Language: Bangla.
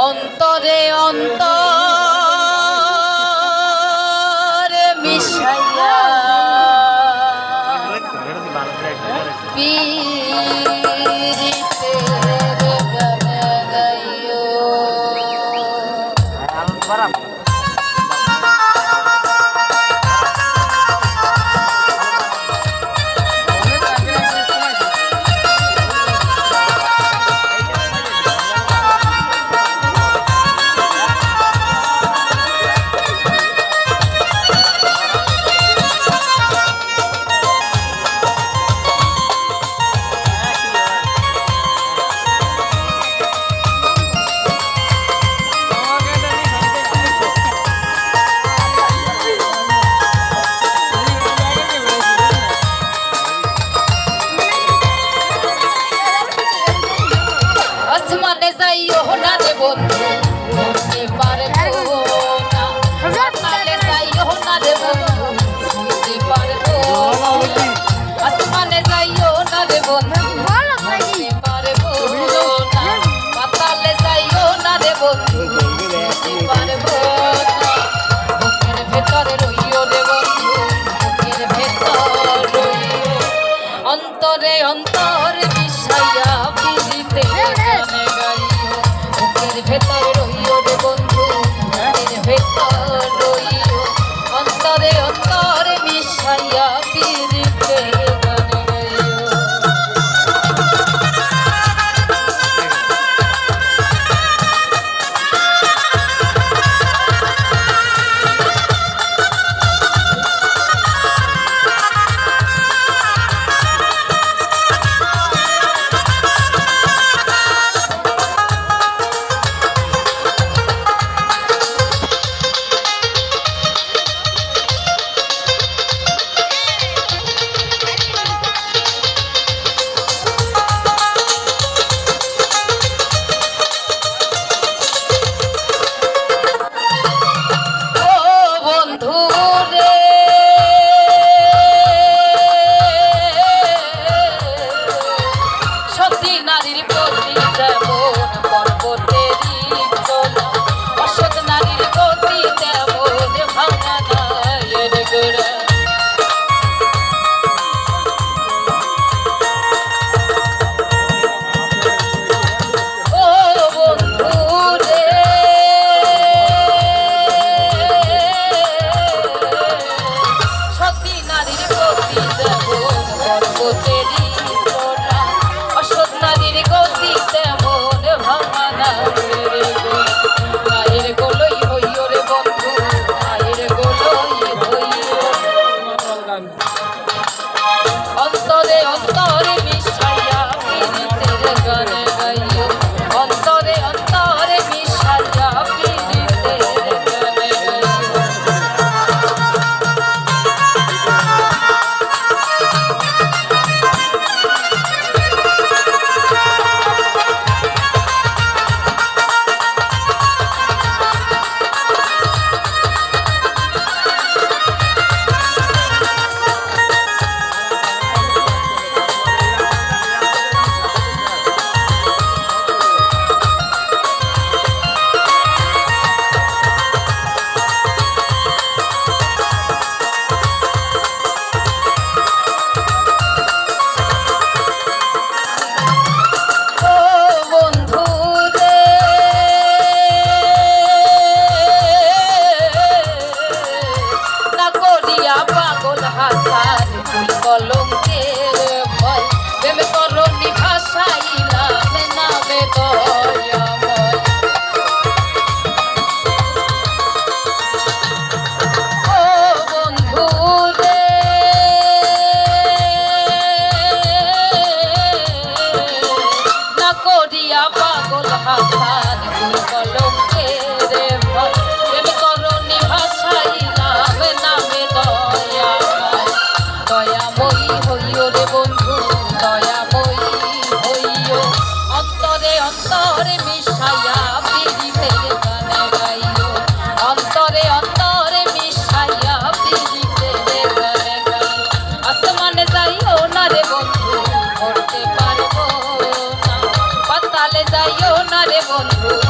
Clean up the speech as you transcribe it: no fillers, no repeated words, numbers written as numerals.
অন্তরে অন্তরে মিশাইয়া পীরিতের গানে গাইও। আসমানে যাইও না রে বন্ধু, উড়তে পারবো না। আসমানে যাইও না রে বন্ধু, উড়তে পারবো না। আসমানে যাইও না রে বন্ধু, উড়তে পারবো না। পাতালে যাইও না রে বন্ধু, উড়তে পারবো না। বুকের ভেতরে রইও রে বন্ধু, বুকের ভেতর রইও। অন্তরে অন্তরে মিশাইয়া পীরিতে গানে গাইও। বুকের ভেতর রইও রে বন্ধু, বুকের ভেতর রইও। অন্তরে অন্তরে মিশাইয়া পীরিতে গানে গাইও। অন্তরে অন্তরে মিশাইয়া পীরিতের গানে গাইও। অন্তরে অন্তরে মিশাইয়া পীরিতের গানে গাইও। পাগল হাসান ফুল কলঙ্কের ভয়, প্রেমে তরণী ভাসাইলাম নামে দয়াময়। ও বন্ধু রে, না করিয়া পাগল হাসান ফুল কলঙ্কের ভয়, প্রেমে তরণী ভাসাইলাম নামে দয়াময়। দয়াময়ী হইও রে বন্ধু, দয়াময়ী হইও। অন্তরে অন্তরে মিশাইয়া পীরিতের গানে গাইও। অন্তরে অন্তরে মিশাইয়া পীরিতের গানে গাইও। আসমানে যাইও না রে বন্ধু, উড়তে পারবো না। তালে যাইও না রে বন্ধু